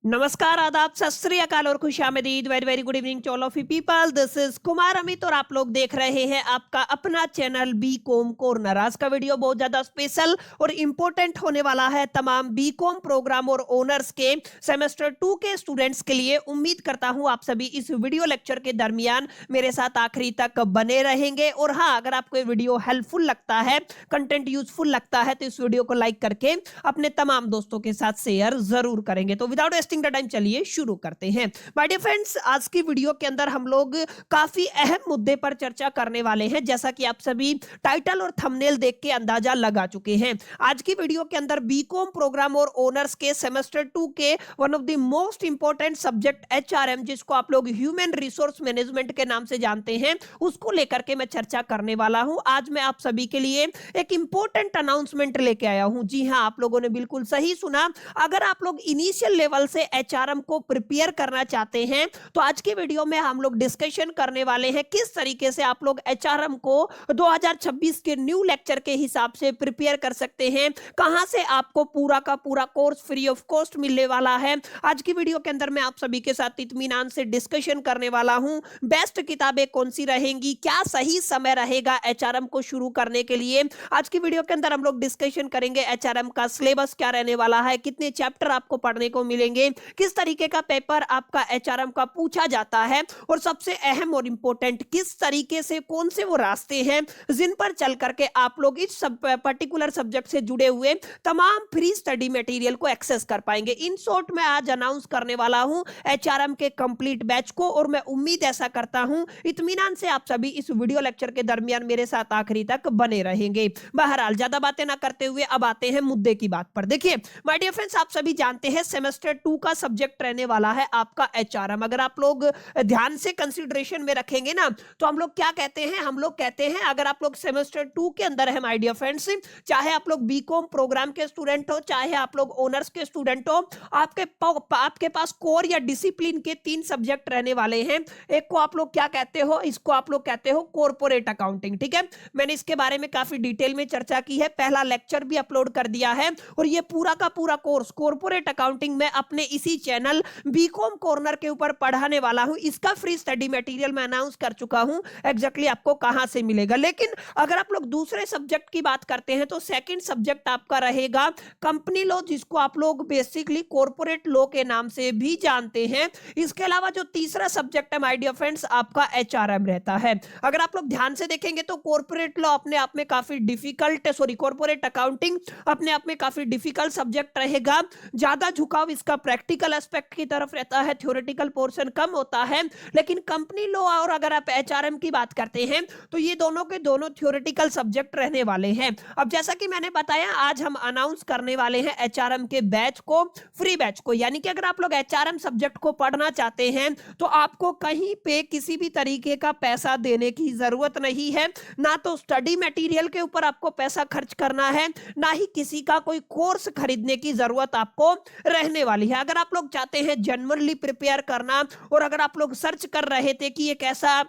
नमस्कार, आदाब, सत श्री अकाल और खुशामदीद। Very very good evening to all of you people. This is Kumar Amit और आप लोग देख रहे हैं आपका अपना चैनल बी कॉम कॉर्नर। आज का वीडियो बहुत ज्यादा स्पेशल और इम्पोर्टेंट होने वाला है तमाम बी कॉम प्रोग्राम और ओनर्स के सेमेस्टर 2 के स्टूडेंट्स के लिए। उम्मीद करता हूं आप सभी इस वीडियो लेक्चर के दरमियान मेरे साथ आखिरी तक बने रहेंगे। और हाँ, अगर आपको ये वीडियो हेल्पफुल लगता है, कंटेंट यूजफुल लगता है, तो इस वीडियो को लाइक करके अपने तमाम दोस्तों के साथ शेयर जरूर करेंगे। तो विदाउट वेस्टिंग द टाइम चलिए शुरू करते हैं। माय डियर फ्रेंड्स, आज की वीडियो के अंदर हम लोग काफी अहम मुद्दे पर चर्चा करने वाले हैं। जैसा कि आप सभी टाइटल और थंबनेल देख के अंदाजा लगा चुके हैं, आज की वीडियो के अंदर बीकॉम प्रोग्राम और ओनर्स के सेमेस्टर 2 के one of the most important subject HRM, जिसको आप लोग ह्यूमन रिसोर्स मैनेजमेंट के नाम से जानते हैं, उसको लेकर के मैं चर्चा करने वाला हूं। आज मैं आप सभी के लिए एक इंपॉर्टेंट अनाउंसमेंट लेके आया हूं। जी हां, आप लोगों ने बिल्कुल सही सुना। अगर आप लोग इनिशियल लेवल से एचआरएम को प्रिपेयर करना चाहते हैं तो आज की वीडियो में हम लोग डिस्कशन करने वाले हैं किस तरीके से आप लोग एचआरएम को 2026 के न्यू लेक्चर के हिसाब से प्रिपेयर कर सकते हैं, कहां से आपको पूरा का पूरा कोर्स फ्री ऑफ कॉस्ट मिलने वाला है। आज की वीडियो के अंदर मैं आप सभी के साथ इत्मीनान से डिस्कशन करने वाला हूं। बेस्ट किताबें कौन सी रहेंगी, क्या सही समय रहेगा एचआरएम को शुरू करने के लिए। आज की वीडियो के अंदर हम लोग डिस्कशन करेंगे एचआरएम का सिलेबस क्या रहने वाला है, कितने चैप्टर आपको पढ़ने को मिलेंगे, किस तरीके का पेपर आपका एचआरएम का पूछा जाता है, और सबसे अहम और इंपॉर्टेंट किस तरीके से कौन से वो रास्ते हैं जिन पर चल करके आप लोग इस पर्टिकुलर सब्जेक्ट से जुड़े हुए तमाम फ्री स्टडी मटेरियल को एक्सेस कर पाएंगे। इन शॉर्ट मैं आज अनाउंस करने वाला हूं एचआरएम के कंप्लीट बैच को, और मैं उम्मीद ऐसा करता हूं इत्मीनान से आप सभी इस वीडियो लेक्चर के दरमियान मेरे साथ आखिरी तक बने रहेंगे। बहरहाल ज्यादा बातें ना करते हुए अब आते हैं मुद्दे की बात पर। देखिए माय डियर फ्रेंड्स, आप सभी जानते हैं सेमेस्टर 2 का सब्जेक्ट रहने वाला है आपका एचआरएम। अगर आप लोग ध्यान से कंसीडरेशन में रखेंगे ना, तो हम लोग क्या कहते हैं, हम लोग कहते हैं अगर आप लोग सेमेस्टर 2 के अंदर है माय डियर फ्रेंड्स, चाहे आप लोग बीकॉम प्रोग्राम के स्टूडेंट हो, चाहे आप लोग ऑनर्स के स्टूडेंट हो, आपके पास कोर या डिसिप्लिन के 3 सब्जेक्ट रहने वाले हैं। एक को आप लोग क्या कहते हो, इसको आप लोग कहते हो कॉर्पोरेट अकाउंटिंग। ठीक है, मैंने इसके बारे में काफी डिटेल में चर्चा की है, पहला लेक्चर भी अपलोड कर दिया है, और ये पूरा का पूरा कोर्स कॉर्पोरेट अकाउंटिंग में अपने इसी चैनल बीकॉम कॉर्नर के ऊपर पढ़ाने वाला हूं। इसका फ्री स्टडी मटेरियल मैं अनाउंस कर चुका हूं एग्जैक्टली आपको कहां से मिलेगा। लेकिन अगर आप लोग दूसरे सब्जेक्ट की बात करते हैं तो सेकंड सब्जेक्ट आपका रहेगा कंपनी लॉ, जिसको आप लोग बेसिकली कॉर्पोरेट लॉ के नाम से भी जानते हैं। इसके अलावा जो तीसरा सब्जेक्ट है माय डियर फ्रेंड्स, आपका एचआरएम रहता है। अगर आप लोग ध्यान से देखेंगे तो कॉर्पोरेट लॉ अपने आप में काफी डिफिकल्ट, कॉर्पोरेट अकाउंटिंग अपने आप में काफी डिफिकल्ट सब्जेक्ट रहेगा। ज्यादा झुकाव इसका प्रैक्टिकल एस्पेक्ट की तरफ रहता है, थ्योरेटिकल पोर्शन कम होता है। लेकिन कंपनी लॉ और अगर आप एचआरएम की बात करते हैं तो ये दोनों के दोनों थ्योरेटिकल सब्जेक्ट रहने वाले हैं। अब जैसा कि मैंने बताया, आज हम अनाउंस करने वाले हैं एचआरएम के बैच को, फ्री बैच को। यानी कि अगर आप लोग एचआरएम सब्जेक्ट को पढ़ना चाहते हैं तो आपको कहीं पे किसी भी तरीके का पैसा देने की जरूरत नहीं है, ना तो स्टडी मटेरियल के ऊपर आपको पैसा खर्च करना है, ना ही किसी का कोई कोर्स खरीदने की जरूरत आपको रहने वाली है। अगर आप लोग चाहते हैं जनरली प्रिपेयर करना, और अगर आप लोग सर्च कर रहे थे कि एक ऐसा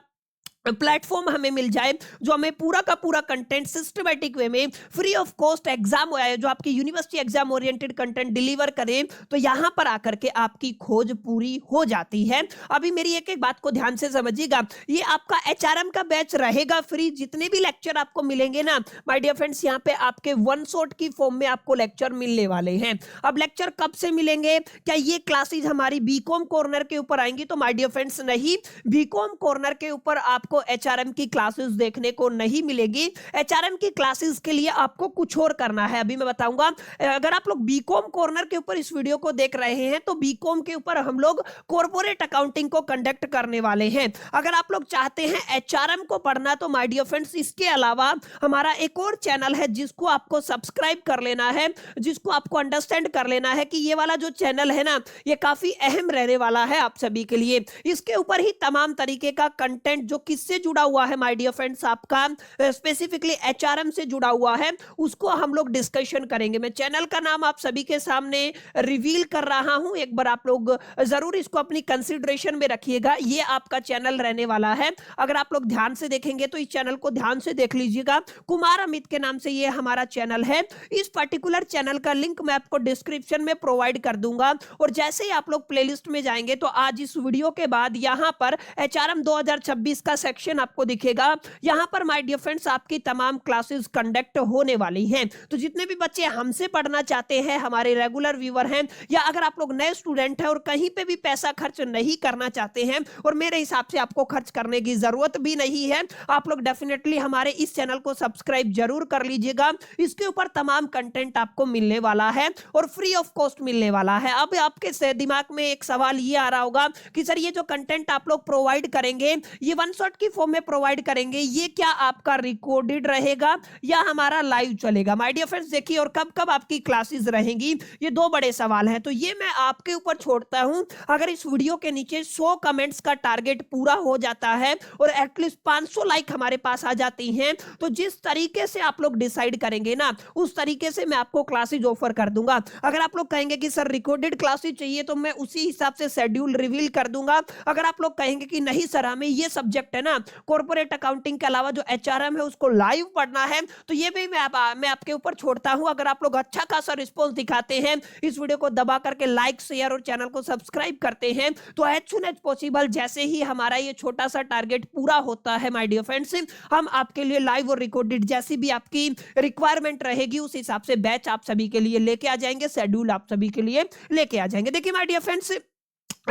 प्लेटफॉर्म हमें मिल जाए जो हमें पूरा का पूरा कंटेंट सिस्टमैटिक वे में फ्री ऑफ कॉस्ट एग्जाम जो आपकी university exam oriented content deliver करे, तो यहां पर आकर के आपकी खोज पूरी हो जाती है। अभी मेरी एक एक बात को ध्यान से समझिएगा, ये आपका एचआरएम का बैच रहेगा फ्री। जितने भी लेक्चर आपको मिलेंगे ना माय डियर फ्रेंड्स, यहाँ पे आपके वन शॉट की फॉर्म में आपको लेक्चर मिलने वाले हैं। अब लेक्चर कब से मिलेंगे, क्या ये क्लासेज हमारी बीकॉम कॉर्नर के ऊपर आएंगी? तो माय डियर फ्रेंड्स नहीं, बीकॉम कॉर्नर के ऊपर आप को एचआरएम की क्लासेस देखने को नहीं मिलेगी। एचआरएम की क्लासेस के लिए आपको कुछ और करना है, अभी मैं बताऊंगा। अगर आप लोग बीकॉम कॉर्नर के ऊपर इस वीडियो को देख रहे हैं तो बीकॉम के ऊपर हम लोग कॉर्पोरेट अकाउंटिंग को कंडक्ट करने वाले हैं। अगर आप लोग चाहते हैं एचआरएम को पढ़ना तो माय डियर फ्रेंड्स, इसके अलावा हमारा एक और चैनल है जिसको आपको सब्सक्राइब कर लेना है, जिसको आपको अंडरस्टैंड कर लेना है कि ये वाला जो चैनल है ना, ये काफी अहम रहने वाला है आप सभी के लिए। इसके ऊपर ही तमाम तरीके का कंटेंट जो किसी किससे जुड़ा हुआ है माय डियर फ्रेंड्स, आपका स्पेसिफिकली एचआरएम से जुड़ा हुआ है, उसको हम लोग डिस्कशन करेंगे। मैं चैनल का नाम आप सभी के सामने रिवील कर रहा हूं, एक बार आप लोग जरूर इसको अपनी कंसिडरेशन में रखिएगा। ये आपका चैनल रहने वाला है, अगर आप लोग ध्यान से देखेंगे तो इस चैनल को ध्यान से देख लीजिएगा। कुमार अमित के नाम से ये हमारा चैनल है। इस पर्टिकुलर चैनल का लिंक मैं आपको डिस्क्रिप्शन में प्रोवाइड कर दूंगा, और जैसे ही आप लोग प्लेलिस्ट में जाएंगे तो आज इस वीडियो के बाद यहां पर एचआरएम 2026 का सेक्शन आपको दिखेगा। यहां पर माय डियर फ्रेंड्स आपकी तमाम क्लासेस कंडक्ट होने वाली हैं। तो जितने भी बच्चे हमसे पढ़ना चाहते हैं, हमारे रेगुलर व्यूअर हैं, या अगर आप लोग नए स्टूडेंट हैं और कहीं पे भी पैसा खर्च नहीं करना चाहते हैं, और मेरे हिसाब से आपको खर्च करने की जरूरत भी नहीं है, आप लोग डेफिनेटली हमारे इस चैनल को सब्सक्राइब जरूर कर लीजिएगा। इसके ऊपर तमाम कंटेंट आपको मिलने वाला है और फ्री ऑफ कॉस्ट मिलने वाला है। अब आपके दिमाग में एक सवाल ये आ रहा होगा कि सर ये जो कंटेंट आप लोग प्रोवाइड करेंगे, ये वन शॉट की फॉर्म में प्रोवाइड करेंगे, ये क्या आपका रिकॉर्डेड रहेगा या हमारा लाइव चलेगा? माय डियर फ्रेंड्स देखिए, और कब कब आपकी क्लासेस रहेंगी, ये दो बड़े सवाल हैं। तो ये मैं आपके ऊपर छोड़ता हूं। अगर इस वीडियो के नीचे 100 कमेंट्स का टारगेट पूरा हो जाता है और एटलीस्ट 500 लाइक हमारे पास आ जाती हैं, तो जिस तरीके से आप लोग डिसाइड करेंगे ना, उस तरीके से मैं आपको क्लासेज ऑफर कर दूंगा। अगर आप लोग कहेंगे कि सर रिकॉर्डेड क्लासेज चाहिए, तो मैं उसी हिसाब से शेड्यूल रिवील कर दूंगा। अगर आप लोग कहेंगे कि नहीं सर हमें ये सब्जेक्ट है ना, कॉर्पोरेट अकाउंटिंग के अलावा जो एचआरएम है उसको लाइव पढ़ना है, तो ये भी मैं आपके ऊपर छोड़ता हूं। अगर आप लोग अच्छा खासा रिस्पॉन्स दिखाते हैं, इस वीडियो को दबा करके लाइक शेयर और चैनल को सब्सक्राइब करते हैं, तो एज सुन एज पॉसिबल जैसे ही हमारा ये छोटा सा टारगेट पूरा होता है माय डियर फ्रेंड्स, हम आपके लिए लाइव और रिकॉर्डेड जैसी भी आपकी रिक्वायरमेंट रहेगी उस हिसाब से बैच आप सभी के लिए लेके आ जाएंगे, शेड्यूल आप सभी के लिए लेके आ जाएंगे। देखिए माय डियर फ्रेंड्स,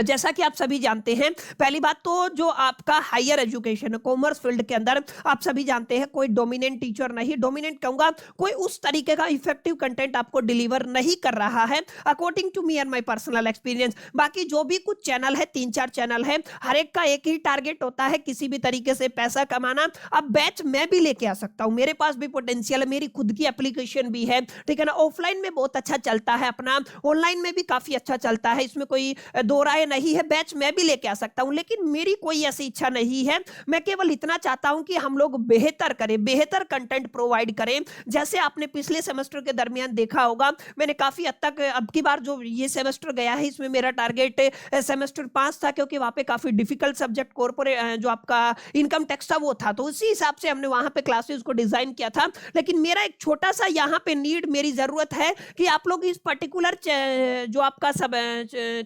जैसा कि आप सभी जानते हैं, पहली बात तो जो आपका हायर एजुकेशन है कॉमर्स फील्ड के अंदर, आप सभी जानते हैं कोई डोमिनेंट टीचर नहीं, डोमिनेंट कहूंगा, कोई उस तरीके का इफेक्टिव कंटेंट आपको डिलीवर नहीं कर रहा है according to me and my personal experience. बाकी जो भी कुछ चैनल है, 3-4 चैनल है, हर एक का एक ही टारगेट होता है, किसी भी तरीके से पैसा कमाना। अब बैच मैं भी लेके आ सकता हूं, मेरे पास भी पोटेंशियल है, मेरी खुद की एप्लीकेशन भी है, ठीक है ना। ऑफलाइन में बहुत अच्छा चलता है अपना, ऑनलाइन में भी काफी अच्छा चलता है, इसमें कोई दो राय नहीं है। बैच मैं भी लेके आ सकता हूं, लेकिन मेरी कोई ऐसी इच्छा नहीं है। मैं केवल इतना चाहता हूं कि हम लोग बेहतर करें, बेहतर कंटेंट प्रोवाइड करें। जैसे आपने पिछले सेमेस्टर के दरमियान देखा होगा, मैंने काफी हद तक, अब की बार जो ये सेमेस्टर गया है इसमें मेरा टारगेट सेमेस्टर 5 था, क्योंकि वहां पे काफी डिफिकल्ट सब्जेक्ट कॉर्पोरेट जो आपका इनकम टैक्स था वो था, तो उसी हिसाब से हमने वहां पे क्लासेस को डिजाइन किया था। लेकिन मेरा एक छोटा सा यहाँ पे नीड, मेरी जरूरत है कि आप लोग इस पर्टिकुलर जो आपका सब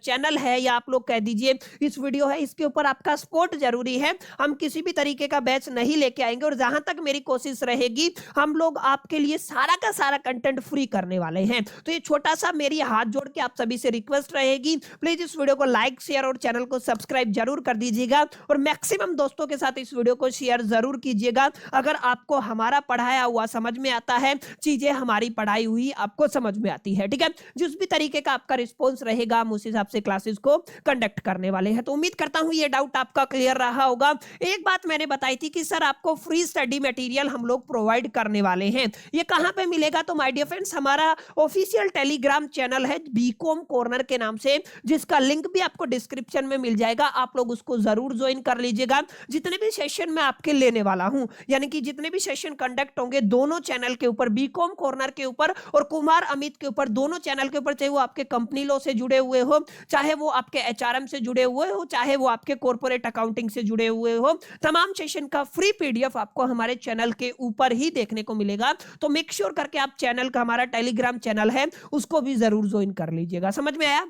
चैनल है, या आप लोग कह दीजिए इस वीडियो है, इसके ऊपर आपका सपोर्ट जरूरी है। हम किसी भी तरीके का बैच नहीं लेके आएंगे, और जहां तक मेरी कोशिश रहेगी हम लोग आपके लिए सारा का सारा कंटेंट फ्री करने वाले हैं। तो ये छोटा सा मेरी हाथ जोड़ के आप सभी से रिक्वेस्ट रहेगी, प्लीज इस वीडियो को लाइक शेयर और चैनल को सब्सक्राइब जरूर कर दीजिएगा, और मैक्सिमम दोस्तों के साथ इस वीडियो को शेयर जरूर कीजिएगा। अगर आपको हमारा पढ़ाया हुआ समझ में आता है, चीजें हमारी पढ़ाई हुई आपको समझ में आती है, ठीक है, जिस भी तरीके का आपका रिस्पॉन्स रहेगा हम उस हिसाब से क्लासेस को कंडक्ट करने वाले हैं। तो उम्मीद करता हूं ये डाउट आपका क्लियर रहा होगा। एक बात मैंने बताई थी कि सर आपको फ्री स्टडी मटेरियल हम लोग प्रोवाइड करने वाले हैं, ये कहां पे मिलेगा? तो माय डियर फ्रेंड्स, हमारा ऑफिशियल टेलीग्राम चैनल है बीकॉम कॉर्नर के नाम से, जिसका लिंक भी आपको डिस्क्रिप्शन में मिल जाएगा, आप लोग उसको जरूर ज्वाइन कर लीजिएगा। जितने भी सेशन मैं आपके लेने वाला हूं, यानी कि जितने भी सेशन कंडक्ट होंगे दोनों चैनल के ऊपर, बीकॉम कॉर्नर के ऊपर और कुमार अमित के ऊपर, दोनों चैनल के ऊपर, चाहे वो आपके कंपनी लॉ से जुड़े हुए हो, चाहे वो आपके एचआरएम से जुड़े हुए हो, चाहे वो आपके कॉर्पोरेट अकाउंटिंग से जुड़े हुए हो, तमाम सेशन का फ्री पीडीएफ आपको हमारे चैनल के ऊपर ही देखने को मिलेगा। तो मेक श्योर करके आप चैनल का, हमारा टेलीग्राम चैनल है, उसको भी जरूर ज्वाइन कर लीजिएगा। समझ में आया?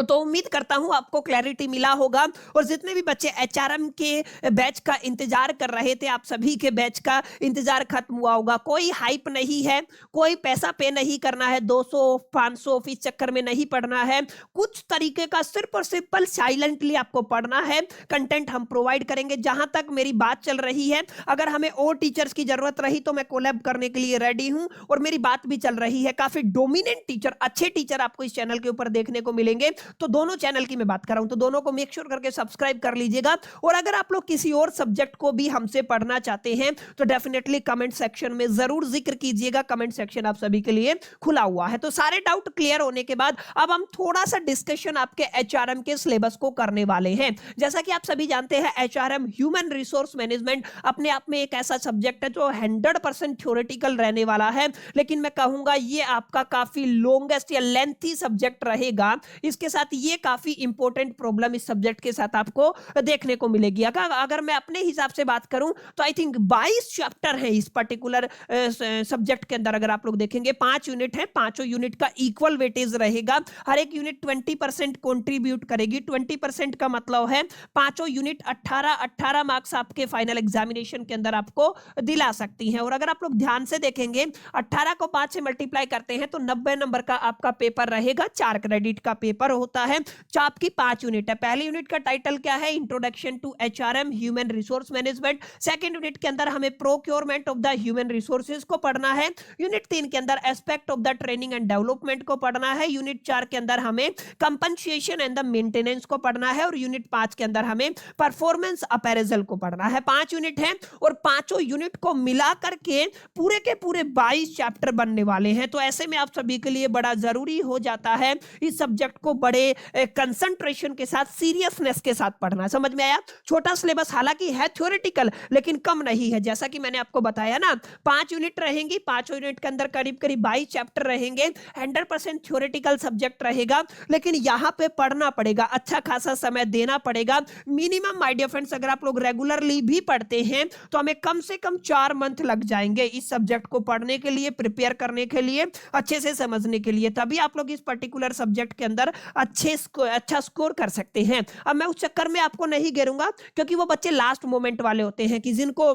तो उम्मीद करता हूं आपको क्लैरिटी मिला होगा, और जितने भी बच्चे एचआरएम के बैच का इंतजार कर रहे थे, आप सभी के बैच का इंतजार खत्म हुआ होगा। कोई हाइप नहीं है, कोई पैसा पे नहीं करना है, 200-500 फीस चक्कर में नहीं पढ़ना है, कुछ तरीके का सिर्फ और सिंपल साइलेंटली आपको पढ़ना है। कंटेंट हम प्रोवाइड करेंगे। जहां तक मेरी बात चल रही है, अगर हमें और टीचर्स की जरूरत रही तो मैं कोलैब करने के लिए रेडी हूं, और मेरी बात भी चल रही है, काफी डोमिनेंट टीचर, अच्छे टीचर आपको इस चैनल के ऊपर देखने को मिलेंगे। तो दोनों चैनल की मैं बात कर रहा हूं, तो दोनों को मेक श्योर करके सब्सक्राइब कर लीजिएगा। और अगर आप लोग किसी और सब्जेक्ट को भी हमसे पढ़ना चाहते हैं तो डेफिनेटली कमेंट सेक्शन में जरूर जिक्र कीजिएगा। कमेंट सेक्शन आप सभी के लिए खुला हुआ है। तो सारे डाउट क्लियर होने के बाद अब हम थोड़ा सा डिस्कशन आपके एचआरएम के सिलेबस को करने वाले हैं। जैसा कि आप सभी जानते हैं, एचआरएम ह्यूमन रिसोर्स मैनेजमेंट अपने आप में एक ऐसा सब्जेक्ट है जो 100% थ्योरेटिकल रहने वाला है, लेकिन मैं कहूंगा ये आपका काफी लॉन्गेस्ट या लेंथी सब्जेक्ट रहेगा। इसके साथ ये काफी इंपॉर्टेंट प्रॉब्लम इस सब्जेक्ट के साथ आपको देखने को मिलेगी। अगर मैं अपने हिसाब से बात करूं तो आई थिंक 22 चैप्टर है इस पर्टिकुलर सब्जेक्ट के अंदर। अगर आप लोग देखेंगे 5 यूनिट है, पांचों यूनिट का इक्वल वेटेज रहेगा। हर एक यूनिट 20% कंट्रीब्यूट करेगी। 20% का मतलब है पांचों यूनिट 18 मार्क्स आपके फाइनल एग्जामिनेशन के अंदर आपको दिला सकती हैं। और अगर आप लोग ध्यान से देखेंगे 18 को 5 से मल्टीप्लाई करते हैं तो 90 नंबर का आपका पेपर रहेगा। 4 क्रेडिट का पेपर होता है। चाप की 5 यूनिट है। पहली यूनिट का टाइटल क्या है? Introduction to HRM human resource management. Second unit के अंदर हमें procurement of the human resources को पढ़ना है। यूनिट 3 के अंदर aspect of the training and development को पढ़ना है। यूनिट 4 के अंदर हमें कंपनसेशन एंड द मेंटेनेंस को पढ़ना है। और यूनिट 5 के अंदर हमें परफॉर्मेंस अपेरेजल को पढ़ना है। 5 यूनिट है और पांचों यूनिट को मिला करके पूरे के पूरे 22 चैप्टर बनने वाले हैं। तो ऐसे में आप सभी के लिए बड़ा जरूरी हो जाता है इस सब्जेक्ट को बड़े कंसंट्रेशन के साथ, सीरियसनेस के साथ पढ़ना। समझ में आया? छोटा सिलेबस हालांकि है थ्योरेटिकल, लेकिन कम नहीं है। जैसा कि मैंने आपको बताया ना, 5 यूनिट रहेंगी। 5 यूनिट के अंदर करीब करीब 22 चैप्टर रहेंगे। 100% थ्योरेटिकल सब्जेक्ट रहेगा, लेकिन यहां पे पढ़ना पड़ेगा, अच्छा खासा समय देना पड़ेगा। मिनिमम माय डियर फ्रेंड्स, अगर आप लोग रेगुलरली भी पढ़ते हैं तो हमें कम से कम 4 मंथ लग जाएंगे इस सब्जेक्ट को पढ़ने के लिए, प्रिपेयर करने के लिए, अच्छे से समझने के लिए। तभी आप लोग इस पर्टिकुलर सब्जेक्ट के अंदर अच्छा स्कोर कर सकते हैं। अब मैं उस चक्कर में आपको नहीं घेरूंगा, क्योंकि वो बच्चे लास्ट मोमेंट वाले होते हैं कि जिनको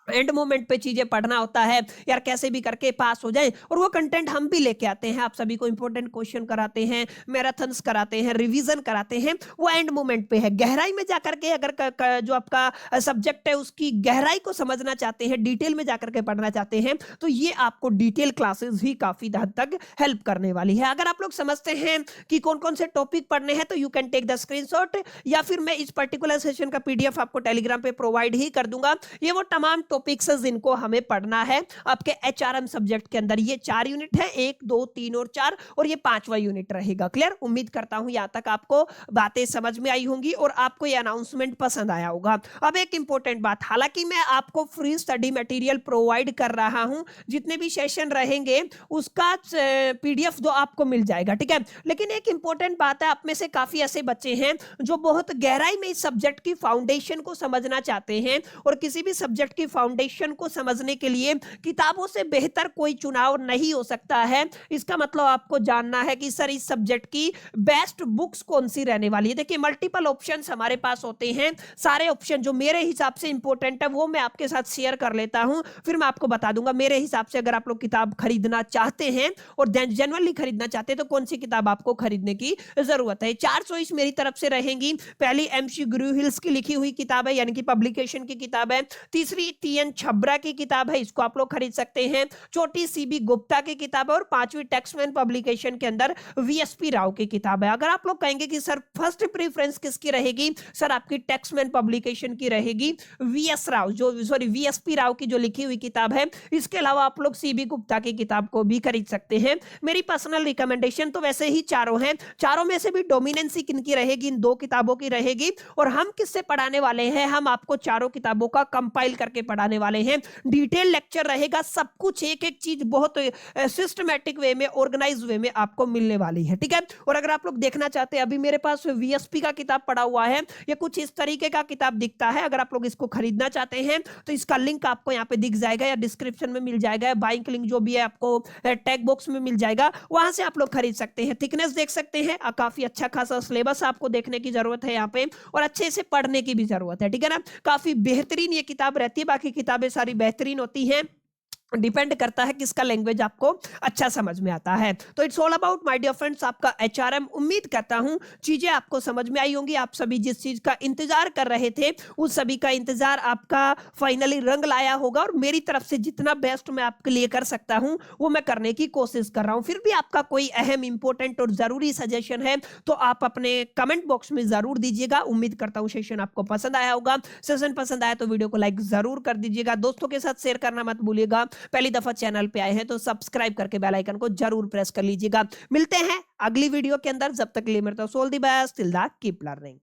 एंड मोमेंट पे चीजें पढ़ना होता है, यार कैसे भी करके पास हो जाए। और वो कंटेंट हम भी लेके आते हैं, आप सभी को इंपॉर्टेंट क्वेश्चन कराते हैं, मैराथन्स कराते हैं, रिवीजन कराते हैं। वो एंड मोमेंट पे है। गहराई में जाकर के अगर जो आपका सब्जेक्ट है उसकी गहराई को समझना चाहते हैं, डिटेल में जाकर के पढ़ना चाहते हैं, तो ये आपको डिटेल क्लासेस ही काफी हद तक हेल्प करने वाली है। अगर आप लोग समझते हैं कि कौन कौन से टॉपिक पढ़ने हैं तो you can take the screenshot, या फिर मैं इस पर्टिकुलर सेशन का पीडीएफ आपको टेलीग्राम पे प्रोवाइड ही कर दूंगा। ये वो तमाम टॉपिक्स जिनको हमें पढ़ना है आपके एचआरएम सब्जेक्ट के अंदर। ये 4 यूनिट है, 1, 2, 3 और 4, और ये 5वां यूनिट रहेगा। क्लियर? उम्मीद करता हूं यहां तक आपको बातें समझ में आई होंगी और आपको ये अनाउंसमेंट पसंद आया होगा। अब एक इंपॉर्टेंट बात, हालांकि मैं आपको फ्री स्टडी मटेरियल प्रोवाइड कर रहा हूं, जितने भी सेशन रहेंगे उसका पीडीएफ दो आपको मिल जाएगा, ठीक है। लेकिन एक इंपॉर्टेंट बात है, आप में से काफी ऐसे बच्चे हैं जो बहुत गहराई में इस सब्जेक्ट की फाउंडेशन को समझना चाहते हैं, और किसी भी सब्जेक्ट की फाउंडेशन को समझने के लिए किताबों से बेहतर कोई चुनाव नहीं हो सकता है। इसका मतलब आपको जानना है कि सर इस सब्जेक्ट की बेस्ट बुक्स कौन सी रहने वाली है। देखिए मल्टीपल ऑप्शंस हमारे पास होते हैं। सारे ऑप्शन जो मेरे हिसाब से इंपॉर्टेंट है वो मैं आपके साथ शेयर कर लेता हूं, फिर मैं आपको बता दूंगा मेरे हिसाब से अगर आप लोग किताब खरीदना चाहते हैं और जेन्युइनली खरीदना चाहते हैं तो कौन सी किताब आपको खरीदने की जरूरत है। 4 चॉइस मेरी तरफ से रहेंगी। पहली MC गुरु हिल्स की लिखी हुई किताब है, यानी कि पब्लिकेशन की किताब है। तीसरी TN छब्रा की किताब है, इसको आप लोग खरीद सकते हैं। चौथी CB गुप्ता की किताब है, और 5वीं टेक्समैन पब्लिकेशन के अंदर VSP राव की किताब है। अगर आप लोग कहेंगे कि सर फर्स्ट प्रेफरेंस किसकी रहेगी, सर आपकी टेक्समैन पब्लिकेशन की रहेगी। VSP राव की जो लिखी हुई किताब है, इसके अलावा आप लोग CB गुप्ता की किताब को भी खरीद सकते हैं। मेरी पर्सनल रिकमेंडेशन तो वैसे ही चारों हैं। चारों में से भी डोमिनेंसी किनकी रहेगी? इन 2 किताबों की रहेगी। और हम किससे पढ़ाने वाले हैं? हम आपको चारों किताबों का कंपाइल करके पढ़ाने वाले हैं। डिटेल लेक्चर रहेगा, सब कुछ एक एक चीज बहुत सिस्टमैटिक वे में, ऑर्गेनाइज वे में आपको मिलने वाली है, ठीक है। और अगर आप लोग देखना चाहते हैं, अभी मेरे पास VSP का किताब पड़ा हुआ है, ये कुछ इस तरीके का किताब दिखता है। अगर आप लोग इसको खरीदना चाहते हैं तो इसका लिंक आपको यहाँ पे दिख जाएगा या डिस्क्रिप्शन में मिल जाएगा, बाइंग लिंक जो भी है आपको टैग बॉक्स में मिल जाएगा, वहां से आप लोग खरीद सकते हैं। थिकनेस देख सकते हैं, काफी अच्छा खासा सिलेबस आपको देखने की जरूरत है यहाँ पे, और अच्छे से पढ़ने की भी जरूरत है, ठीक है ना। काफी बेहतरीन ये किताब रहती है, बाकी किताबें सारी बेहतरीन होती हैं। डिपेंड करता है किसका लैंग्वेज आपको अच्छा समझ में आता है। तो it's all about my dear friends आपका एचआरएम। उम्मीद करता हूँ चीज़ें आपको समझ में आई होंगी। आप सभी जिस चीज़ का इंतज़ार कर रहे थे, उस सभी का इंतज़ार आपका फाइनली रंग लाया होगा और मेरी तरफ से जितना बेस्ट मैं आपके लिए कर सकता हूँ, वो मैं करने की कोशिश कर रहा हूँ। फिर भी आपका कोई अहम, इम्पोर्टेंट और ज़रूरी सजेशन है, तो आप अपने कमेंट बॉक्स में ज़रूर दीजिएगा। उम्मीद करता हूँ सेशन आपको पसंद आया होगा। सेशन पसंद आया तो वीडियो को लाइक ज़रूर कर दीजिएगा। दोस्तों के साथ शेयर करना मत भूलिएगा। पहली दफा चैनल पे आए हैं तो सब्सक्राइब करके बेल आइकन को जरूर प्रेस कर लीजिएगा। मिलते हैं अगली वीडियो के अंदर। जब तक के लिए मेरे तो all the best, till that keep learning.